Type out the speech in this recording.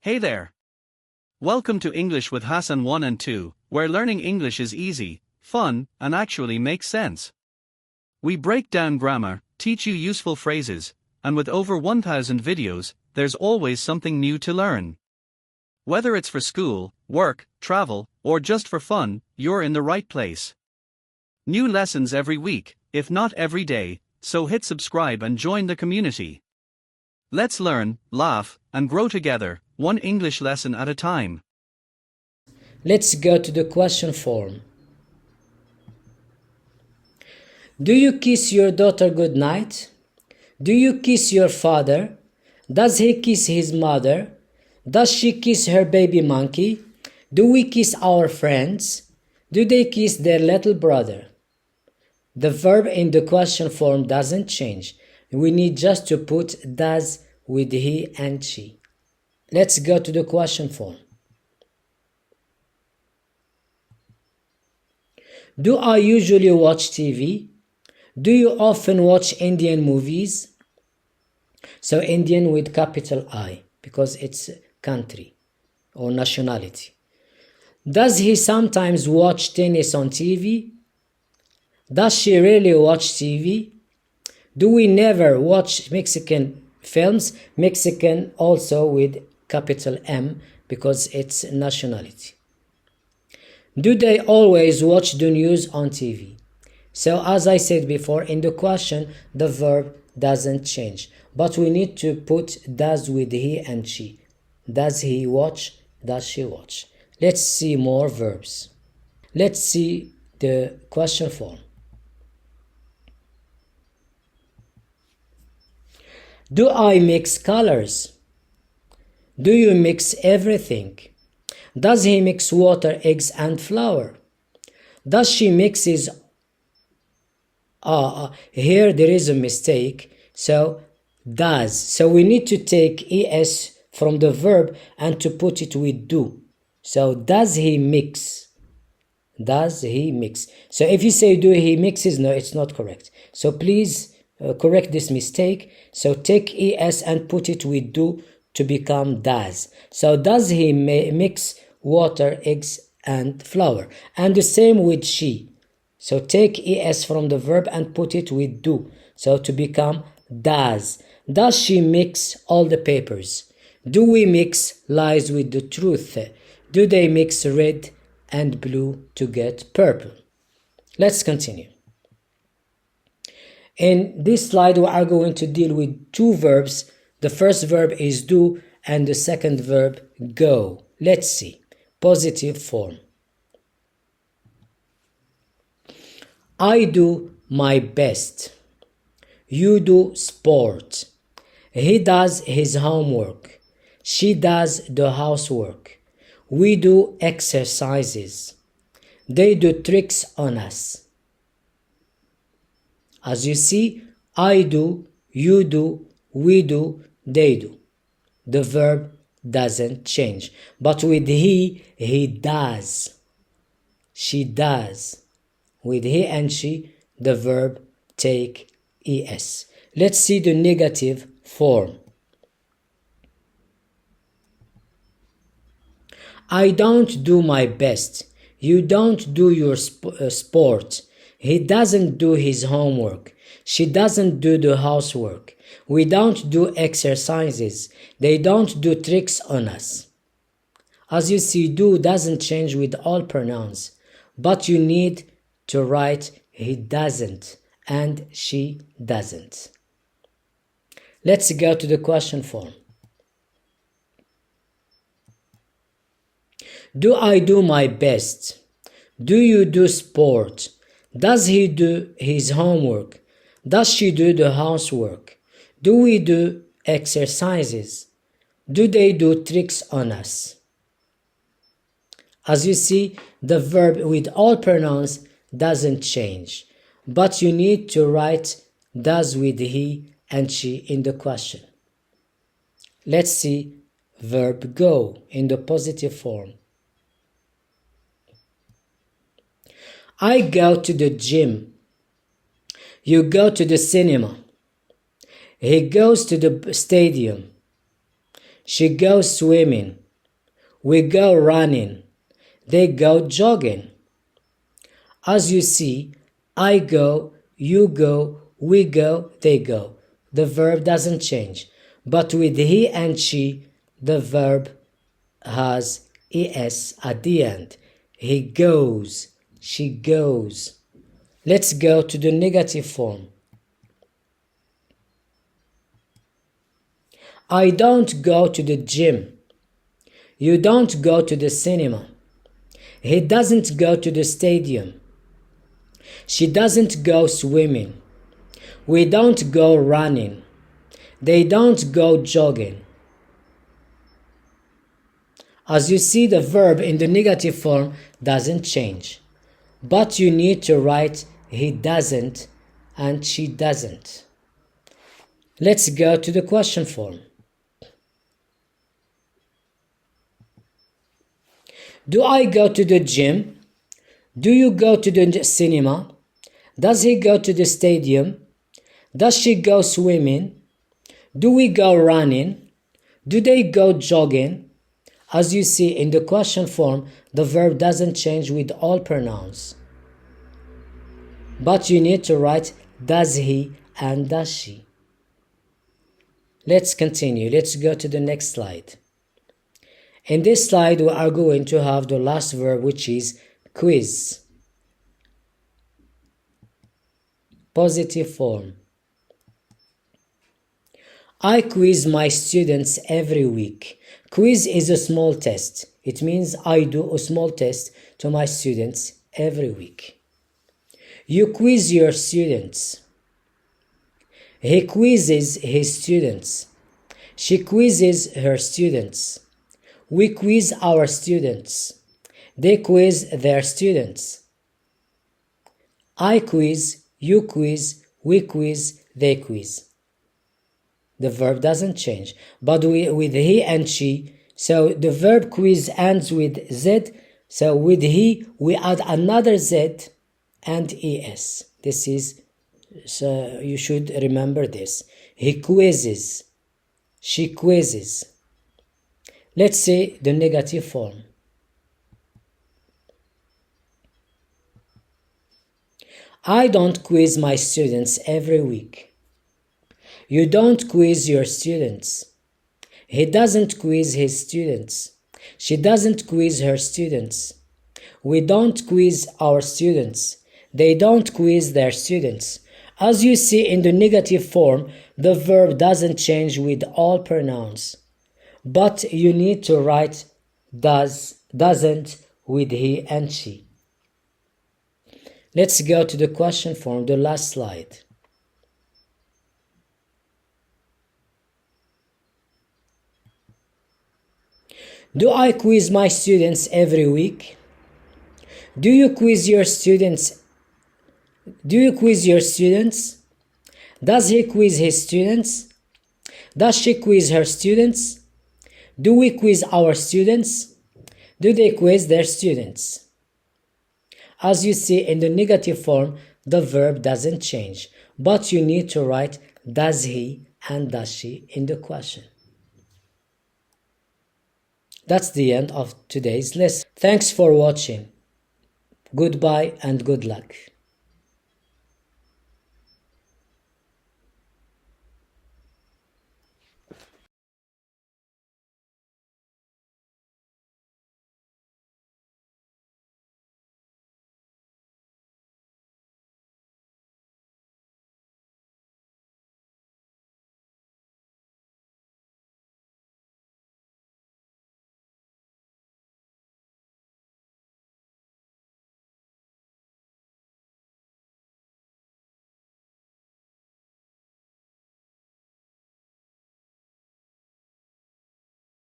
Hey there! Welcome to English with Hassan 1 and 2, where learning English is easy, fun, and actually makes sense. We break down grammar, teach you useful phrases, and with over 1,000 videos, there's always something new to learn. Whether it's for school, work, travel, or just for fun, you're in the right place. New lessons every week, if not every day, so hit subscribe and join the community. Let's learn, laugh, and grow together, one English lesson at a time. Let's go to the question form. Do you kiss your daughter good night? Do you kiss your father? Does he kiss his mother? Does she kiss her baby monkey? Do we kiss our friends? Do they kiss their little brother? The verb in the question form doesn't change. We need just to put does with he and she. Let's go to the question form. Do I usually watch TV? Do you often watch Indian movies? So Indian with capital I, because it's country or nationality. Does he sometimes watch tennis on TV? Does she really watch TV? Do we never watch Mexican films? Mexican also with capital M because it's nationality. Do they always watch the news on TV? So as I said before, in the question, the verb doesn't change. But we need to put does with he and she. Does he watch? Does she watch? Let's see more verbs. Let's see the question form. Do I mix colors? Do you mix everything? Does he mix water, eggs, and flour? Does she mixes? Here there is a mistake. So does. So we need to take es from the verb and to put it with do. So does he mix? Does he mix? So if you say do he mixes, no, it's not correct. So please correct this mistake. So take es and put it with do to become does. So does he mix water, eggs, and flour? And the same with she. So take es from the verb and put it with do. So to become does. Does she mix all the papers? Do we mix lies with the truth? Do they mix red and blue to get purple? Let's continue. In this slide, we are going to deal with two verbs. The first verb is do and the second verb go. Let's see. Positive form. I do my best. You do sport. He does his homework. She does the housework. We do exercises. They do tricks on us. As you see, I do, you do, we do, they do. The verb doesn't change. But with he does. She does. With he and she, the verb take es. Let's see the negative form. I don't do my best. You don't do your sport. He doesn't do his homework. She doesn't do the housework. We don't do exercises. They don't do tricks on us. As you see, do doesn't change with all pronouns, but you need to write he doesn't and she doesn't. Let's go to the question form. Do I do my best? Do you do sport? Does he do his homework? Does she do the housework? Do we do exercises? Do they do tricks on us? As you see, the verb with all pronouns doesn't change, but you need to write does with he and she in the question. Let's see verb go in the positive form. I go to the gym. You go to the cinema. He goes to the stadium. She goes swimming. We go running. They go jogging. As you see, I go, you go, we go, they go. The verb doesn't change. But with he and she, the verb has es at the end. He goes, she goes. Let's go to the negative form. I don't go to the gym. You don't go to the cinema. He doesn't go to the stadium. She doesn't go swimming. We don't go running. They don't go jogging. As you see, the verb in the negative form doesn't change. But you need to write he doesn't and she doesn't. Let's go to the question form. Do I go to the gym? Do you go to the cinema? Does he go to the stadium? Does she go swimming? Do we go running? Do they go jogging? As you see in the question form, the verb doesn't change with all pronouns. But you need to write does he and does she. Let's continue. Let's go to the next slide. In this slide, we are going to have the last verb, which is quiz. Positive form. I quiz my students every week. Quiz is a small test. It means I do a small test to my students every week. You quiz your students. He quizzes his students. She quizzes her students. We quiz our students. They quiz their students. I quiz, you quiz, we quiz, they quiz. The verb doesn't change, but with he and she, so the verb quiz ends with z, so with he we add another z and es. This is, so you should remember this. He quizzes, she quizzes. Let's say the negative form. I don't quiz my students every week. You don't quiz your students. He doesn't quiz his students. She doesn't quiz her students. We don't quiz our students. They don't quiz their students. As you see in the negative form, the verb doesn't change with all pronouns. But you need to write does, doesn't with he and she. Let's go to the question form, the last slide. Do I quiz my students every week? Do you quiz your students? Do you quiz your students? Does he quiz his students? Does she quiz her students? Do we quiz our students? Do they quiz their students? As you see in the negative form, the verb doesn't change, but you need to write does he and does she in the question. That's the end of today's lesson. Thanks for watching. Goodbye and good luck.